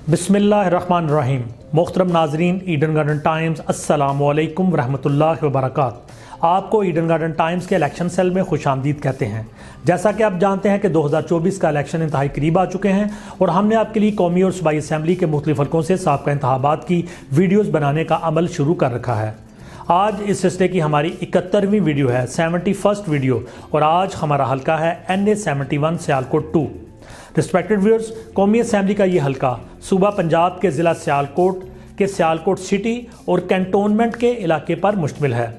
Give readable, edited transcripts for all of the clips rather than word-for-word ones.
बिस्मिल्लाहिर्रहमानिर्रहीम। मोहतरम नाजरीन, ईडन गार्डन टाइम्स अस्सलामुअलैकुम वरहमतुल्लाहि वबरकातुहू। आपको ईडन गार्डन टाइम्स के इलेक्शन सेल में खुशामदीद कहते हैं। जैसा कि आप जानते हैं कि 2024 का इलेक्शन इंतहाई करीब आ चुके हैं और हमने आपके लिए कौमी और सूबाई असम्बली के मुख्तलिफ हल्कों से साबका इंतखाबात की वीडियोज़ बनाने का अमल शुरू कर रखा है। आज इस सिलसिले की हमारी 71वीं वीडियो है, 71st वीडियो, और आज हमारा हल्का है NA 71 सियालकोट 2। रिस्पेक्टेड व्यूअर्स, कौमी असम्बली का ये हल्का सूबा पंजाब के ज़िला सियालकोट के सियालकोट सिटी और कैंटोनमेंट के इलाके पर मुश्तमिल है।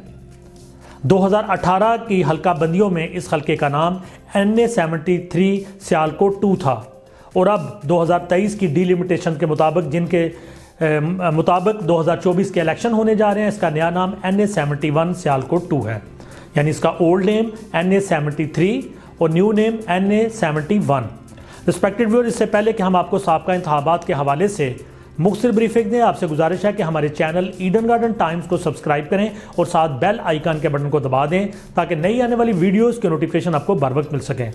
2018 की हल्का बंदियों में इस हल्के का नाम NA 73 सियालकोट 2 था और अब 2023 की डिलिमिटेशन के मुताबिक 2024 के इलेक्शन होने जा रहे हैं। इसका नया नाम NA 71 सियालकोट 2 है, यानी इसका ओल्ड नेम NA 73 और new name NA 71। Respected viewer, इससे पहले कि हम आपको साबका इंतखाबात के हवाले से मुख्तसर ब्रीफिंग दें, आपसे गुजारिश है कि हमारे चैनल ईडन गार्डन टाइम्स को सब्सक्राइब करें और साथ बेल आइकन के बटन को दबा दें ताकि नई आने वाली वीडियोस के नोटिफिकेशन आपको बर वक्त मिल सकें।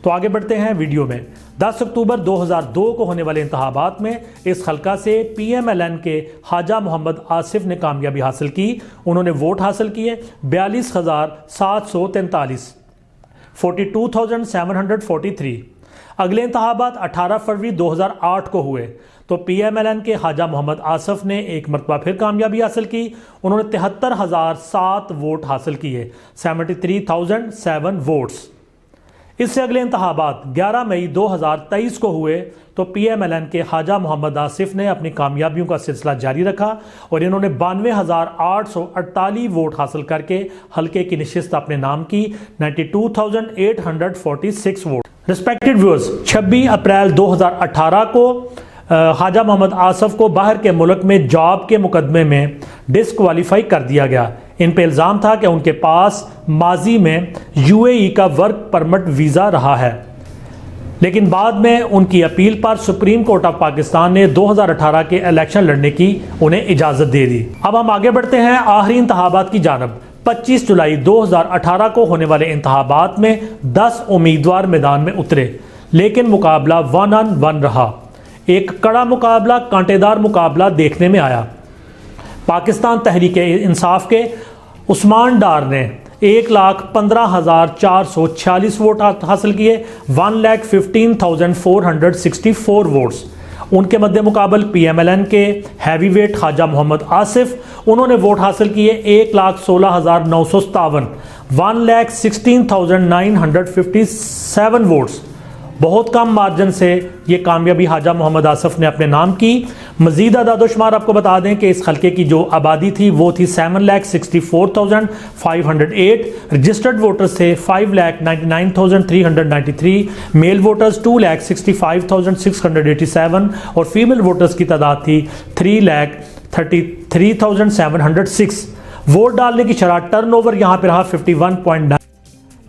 तो आगे बढ़ते हैं वीडियो में। 10 अक्टूबर 2002 को होने वाले इंतखाबात में इस हल्का से PMLN के ख्वाजा मोहम्मद आसिफ ने कामयाबी हासिल की। उन्होंने वोट हासिल किए 42,743, 42,743। अगले इंतखाबात 18 फरवरी 2008 को हुए तो PMLN के ख्वाजा मोहम्मद आसिफ ने एक मरतबा फिर कामयाबी हासिल की। उन्होंने 73,007 वोट हासिल किए, 73,007 वोट्स। इससे अगले इंतखाबात 11 मई 2023 को हुए तो PMLN के ख्वाजा मोहम्मद आसिफ ने अपनी कामयाबियों का सिलसिला जारी रखा और इन्होंने 92,848 वोट हासिल करके हल्के की नशिस्त अपने नाम की, 92,846 वोट। रिस्पेक्टेड व्यूअर्स, 26 अप्रैल 2018 को ख्वाजा मोहम्मद आसिफ को बाहर के मुल्क में जॉब के मुकदमे में डिस्क्वालीफाई कर दिया गया। इन पे इल्ज़ाम था कि उनके पास माजी में UAE का वर्क परमिट वीज़ा रहा है, लेकिन बाद में उनकी अपील पर सुप्रीम कोर्ट ऑफ पाकिस्तान ने 2018 के इलेक्शन लड़ने की उन्हें इजाज़त दे दी। अब हम आगे बढ़ते हैं आखिरी इंतखाबात की जानब। 25 जुलाई 2018 को होने वाले इंतखाबात में 10 उम्मीदवार मैदान में उतरे, लेकिन मुकाबला 1-on-1 रहा। एक कड़ा मुकाबला, कांटेदार मुकाबला देखने में आया। पाकिस्तान तहरीक इंसाफ के उस्मान डार ने 1,15,446 वोट हासिल किए, 1,15,464 वोट्स। उनके मध्य मुकाबल PMLN के हैवी वेट ख्वाजा मोहम्मद आसिफ, उन्होंने वोट हासिल किए 1,16,957, 1,16,957 वोट्स। बहुत कम मार्जिन से ये कामयाबी ख्वाजा मोहम्मद आसिफ ने अपने नाम की। मजीद आदादोशुमार आपको बता दें कि इस हल्के की जो आबादी थी वो थी 7,64,508। रजिस्टर्ड वोटर्स थे 5,99,393, मेल वोटर्स 2,65,687 और फीमेल वोटर्स की तादाद थी 3,33,706। वोट डालने की शरह टर्नओवर यहाँ पर रहा 51.9।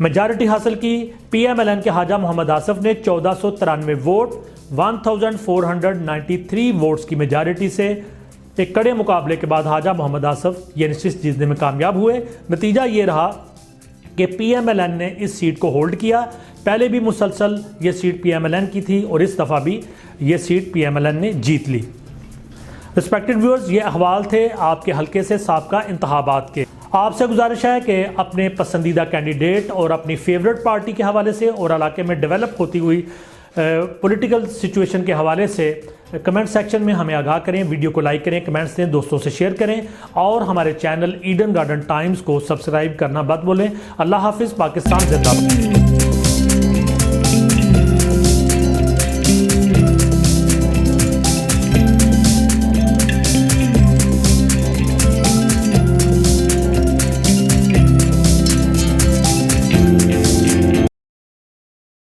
मेजॉरिटी हासिल की PMLN के ख्वाजा मोहम्मद आसिफ ने 1493 वोट, 1493 वोट्स की मेजॉरिटी से एक कड़े मुकाबले के बाद ख्वाजा मोहम्मद आसिफ ये नशिस्त जीतने में कामयाब हुए। नतीजा ये रहा कि PMLN ने इस सीट को होल्ड किया। पहले भी मुसलसल ये सीट PMLN की थी और इस दफ़ा भी ये सीट PMLN ने जीत ली। रिस्पेक्टेड व्यूअर्स, ये अहवाल थे आपके हल्के से साबका इंतखाबात के। आपसे गुजारिश है कि अपने पसंदीदा कैंडिडेट और अपनी फेवरेट पार्टी के हवाले से और इलाके में डेवलप होती हुई पॉलिटिकल सिचुएशन के हवाले से कमेंट सेक्शन में हमें आगाह करें। वीडियो को लाइक करें, कमेंट्स दें, दोस्तों से शेयर करें और हमारे चैनल ईडन गार्डन टाइम्स को सब्सक्राइब करना मत भूलें। अल्लाह हाफिज़। पाकिस्तान जिंदाबाद।